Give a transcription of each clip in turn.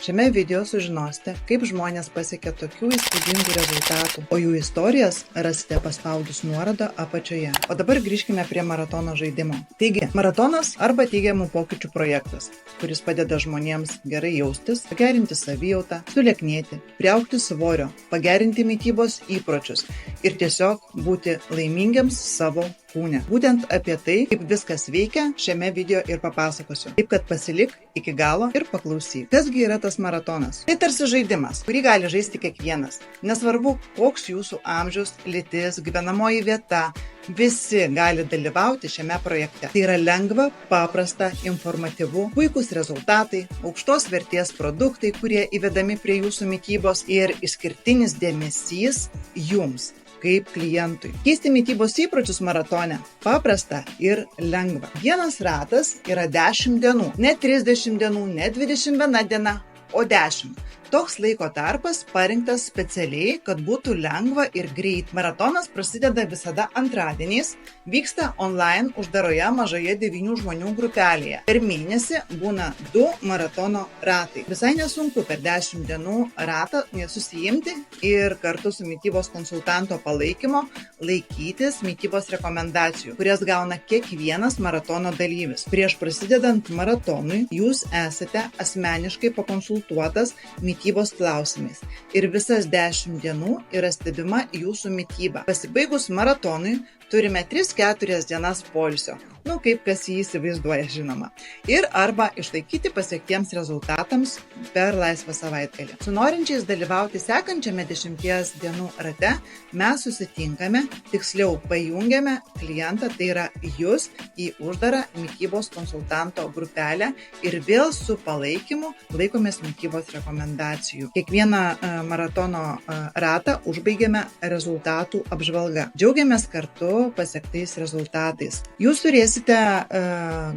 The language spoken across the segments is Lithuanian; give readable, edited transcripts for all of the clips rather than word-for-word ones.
Šiame video sužinosite, kaip žmonės pasiekia tokių įspūdingų rezultatų, o jų istorijas rasite paspaudus nuorodą apačioje. O dabar grįžkime prie maratono žaidimo. Taigi, maratonas arba teigiamų pokyčių projektas, kuris padeda žmonėms gerai jaustis, pagerinti savijautą, sulieknėti, priaugti svorio, pagerinti mitybos įpročius ir tiesiog būti laimingiams savo kūne. Būtent apie tai, kaip viskas veikia, šiame video ir papasakosiu. Taip, kad pasilik iki galo ir paklausyk. Kasgi yra tas maratonas? Tai tarsi žaidimas, kurį gali žaisti kiekvienas. Nesvarbu, koks jūsų amžius, lytis, gyvenamoji vieta, visi gali dalyvauti šiame projekte. Tai yra lengva, paprasta, informatyvu, puikūs rezultatai, aukštos vertės produktai, kurie įvedami prie jūsų mitybos ir išskirtinis dėmesys jums kaip klientui. Keisti mitybos įpročius maratone paprasta ir lengva. Vienas ratas yra 10 dienų, ne 30 dienų, ne 21 diena, o 10. Toks laiko tarpas parinktas specialiai, kad būtų lengva ir greit. Maratonas prasideda visada antradieniais, vyksta online uždaroje mažoje 9 žmonių grupelėje. Per mėnesį būna 2 maratono ratai. Visai nesunku per 10 dienų ratą susijimti ir kartu su mitybos konsultanto palaikymo laikytis mitybos rekomendacijų, kurias gauna kiekvienas maratono dalyvis. Prieš prasidedant maratonui jūs esate asmeniškai pakonsultuotas mitybos klausimais ir visas 10 dienų yra stebima jūsų mityba. Pasibaigus maratonui turime 3-4 dienas poilsio, kaip kas jį įsivaizduoja žinoma, ir arba išlaikyti pasiektiems rezultatams per laisvą savaitgalį. Su norinčiais dalyvauti sekančiame 10 dienų rate mes susitinkame, tiksliau pajungiame klientą, tai yra jūs, į uždarą mitybos konsultanto grupelę ir vėl su palaikymu laikomės mitybos rekomendacijų. Kiekvieną maratono ratą užbaigiame rezultatų apžvalga. Džiaugiamės kartu pasiektais rezultatais. Jūs turėsite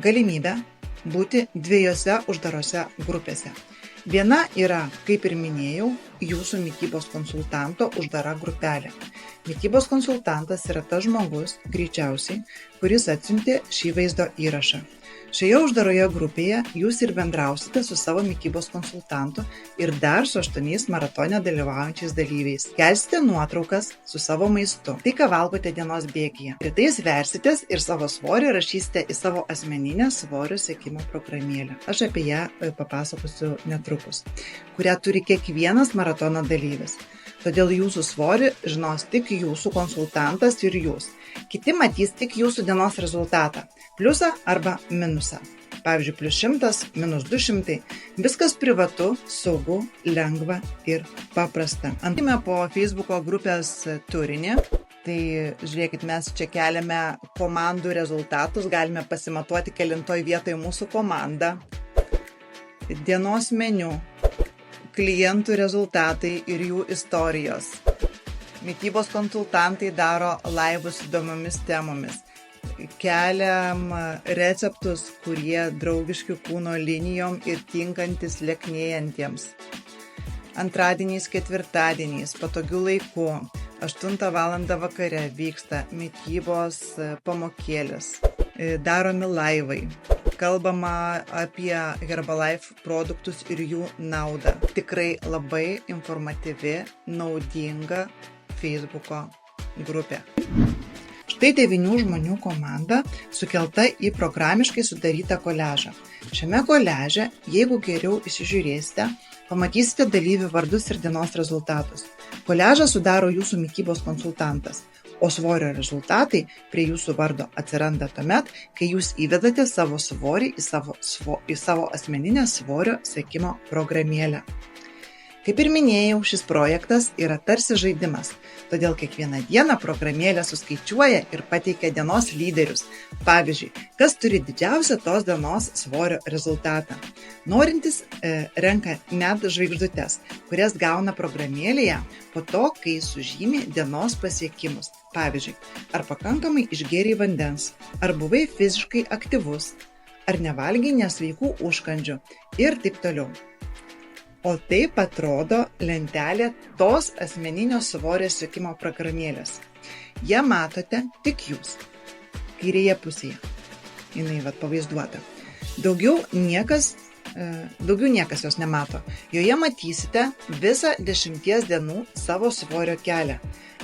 galimybę būti 2 uždarose grupėse. Viena yra, kaip ir minėjau, jūsų mitybos konsultanto uždara grupelė. Mitybos konsultantas yra tas žmogus, greičiausiai, kuris atsiuntė šį vaizdo įrašą. Šioje uždaroje grupėje jūs ir bendrausite su savo mitybos konsultantu ir dar su 8 maratone dalyvaujančiais dalyviais. Kelsite nuotraukas su savo maistu, tai ką valgote dienos bėgyje. Rytais versitės ir savo svorį rašysite į savo asmeninę svorio sekimo programėlę. Aš apie ją papasakosiu netrukus, kurią turi kiekvienas maratono dalyvis. Todėl jūsų svorį žinos tik jūsų konsultantas ir jūs. Kiti matys tik jūsų dienos rezultatą, pliusą arba minusą. Pavyzdžiui, +100, -200. Viskas privatu, saugu, lengva ir paprasta. Antrime po Facebooko grupės turinį. Tai žiūrėkit, mes čia keliame komandų rezultatus, galime pasimatuoti, kelintoj vietoje mūsų komanda. Dienos meniu, klientų rezultatai ir jų istorijos. Mitybos konsultantai daro laivus įdomomis temomis. Keliam receptus, kurie draugiški kūno linijom ir tinkantis lieknėjantiems. Antradieniais, ketvirtadieniais, patogiu laiku, 8 val. Vakare vyksta mitybos pamokėlės. Daromi laivai. Kalbama apie Herbalife produktus ir jų naudą. Tikrai labai informatyvi, naudinga Facebooko grupė. Štai 9 žmonių komanda sukelta į programiškai sudarytą koliažą. Šiame koliaže, jeigu geriau įsižiūrėsite, pamatysite dalyvių vardus ir dienos rezultatus. Koliažą sudaro jūsų mitybos konsultantas, o svorio rezultatai prie jūsų vardo atsiranda tuomet, kai jūs įvedate savo svorį į savo asmeninę svorio sekimo programėlę. Kaip ir minėjau, šis projektas yra tarsi žaidimas, todėl kiekvieną dieną programėlė suskaičiuoja ir pateikia dienos lyderius. Pavyzdžiui, kas turi didžiausią tos dienos svorio rezultatą. Norintis renka net žvaigždutes, kurias gauna programėlėje po to, kai sužymi dienos pasiekimus. Pavyzdžiui, ar pakankamai išgėrei vandens, ar buvai fiziškai aktyvus, ar nevalgiai nesveikų užkandžių ir taip toliau. O taip atrodo lentelė tos asmeninio svorio sekimo programėlės. Ją matote tik jūs, kairėje pusėje. Jinai pavaizduota. Daugiau niekas daugiau niekas jos nemato. Joje matysite visą 10 dienų savo svorio kelią.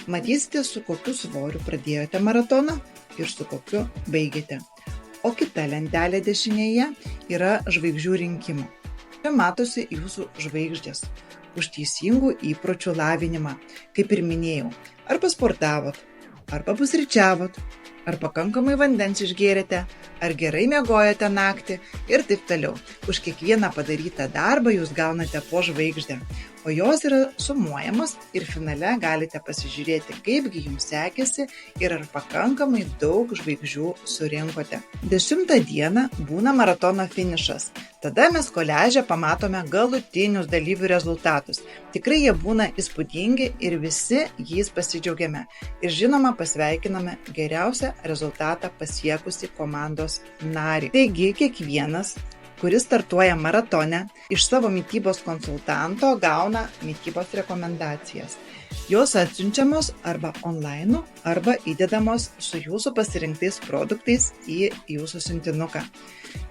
Matysite, su kokiu svoriu pradėjote maratoną ir su kokiu baigėte. O kita lentelė dešinėje yra žvaigždžių rinkimų. Čia matosi jūsų žvaigždės už teisingų įpročių lavinimą. Kaip ir minėjau, ar pasportavot, ar papusryčiavot, ar pakankamai vandens išgėrėte, ar gerai miegojate naktį ir taip toliau. Už kiekvieną padarytą darbą jūs gaunate po žvaigždę, o jos yra sumuojamos ir finale galite pasižiūrėti, kaipgi jums sekėsi ir ar pakankamai daug žvaigždžių surinkote. 10 dieną būna maratono finišas. Tada mes koliaže pamatome galutinius dalyvių rezultatus. Tikrai jie būna įspūdingi ir visi jais pasidžiaugiame. Ir žinoma, pasveikiname geriausią rezultatą pasiekusi komandos narį. Taigi, kiekvienas, kuris startuoja maratone, iš savo mitybos konsultanto gauna mitybos rekomendacijas. Jos atsiunčiamos arba online, arba įdedamos su jūsų pasirinktais produktais į jūsų siuntinuką.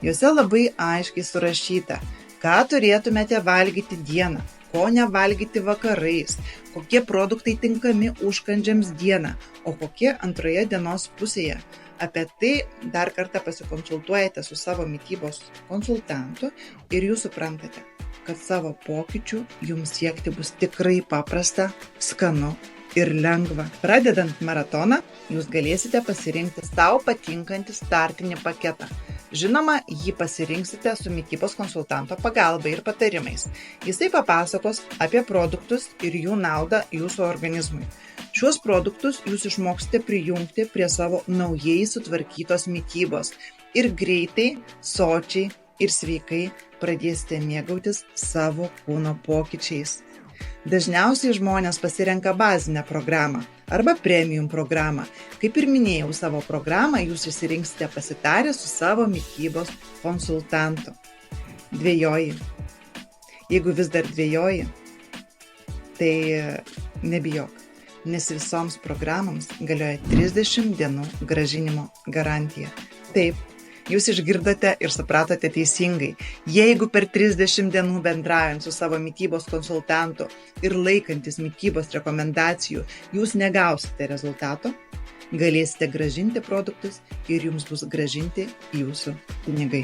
Jose labai aiškiai surašyta, ką turėtumėte valgyti dieną, ko nevalgyti vakarais, kokie produktai tinkami užkandžiams dieną, o kokie antroje dienos pusėje. Apie tai dar kartą pasikonsultuojate su savo mitybos konsultantu ir jūs suprantate, kad savo pokyčių jums siekti bus tikrai paprasta, skanu ir lengva. Pradedant maratoną, jūs galėsite pasirinkti sau patinkantį startinį paketą. Žinoma, jį pasirinksite su mitybos konsultanto pagalba ir patarimais. Jisai papasakos apie produktus ir jų naudą jūsų organizmui. Šiuos produktus jūs išmoksite prijungti prie savo naujai sutvarkytos mitybos ir greitai, sočiai ir sveikai pradėsite mėgautis savo kūno pokyčiais. Dažniausiai žmonės pasirenka bazinę programą arba premium programą. Kaip ir minėjau, savo programą jūs išsirinksite pasitarę su savo mitybos konsultantu. Dvejoji. Jeigu vis dar dvejoji, tai nebijok, nes visoms programoms galioja 30 dienų grąžinimo garantija. Taip, jūs išgirdote ir supratote teisingai. Jeigu per 30 dienų bendraujant su savo mitybos konsultantu ir laikantis mitybos rekomendacijų jūs negausite rezultato, galėsite grąžinti produktus ir jums bus grąžinti jūsų pinigai.